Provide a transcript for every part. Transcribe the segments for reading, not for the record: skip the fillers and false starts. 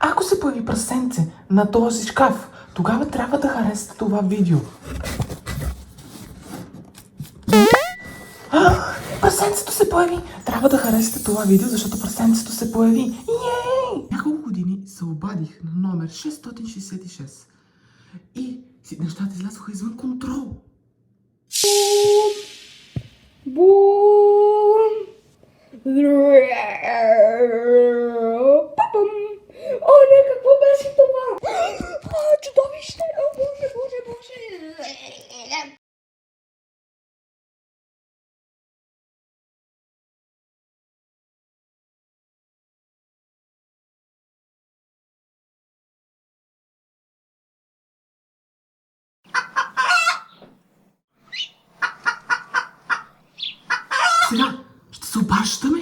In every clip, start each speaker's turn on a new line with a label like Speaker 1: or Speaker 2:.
Speaker 1: Ако се появи прасенце на този шкаф, тогава трябва да харесате това видео. Прасенцето се появи! Трябва да харесате това видео, защото прасенцето се появи. Йей! Няколко години се обадих на номер 666 и нещата излязоха извън контрол.
Speaker 2: Бум! Папам! О, не, какво беше това? Чудовище! О, боже, боже, боже!
Speaker 1: Сега ще се обаждаме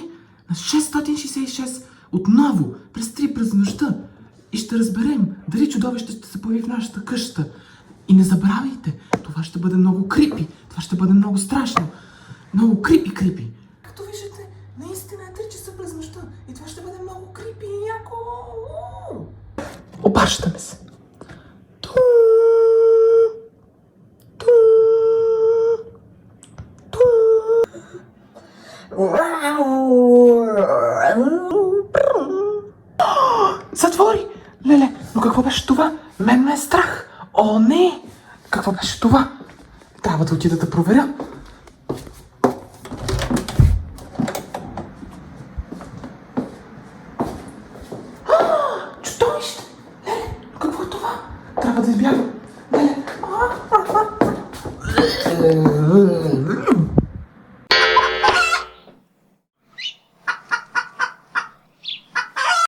Speaker 1: на 666 отново през 3 през нощта и ще разберем дали чудовище ще се появи в нашата къща. И не забравяйте, това ще бъде много крипи, това ще бъде много страшно, много крипи. Както виждате, наистина е 3 часа през нощта и това ще бъде много крипи и яко. Обаждаме се. Затвори! Леле, но какво беше това? Мен ме е страх. О, не! Какво беше това? Трябва да отида да проверя. Чудовище! Леле, какво е това? Трябва да избягам.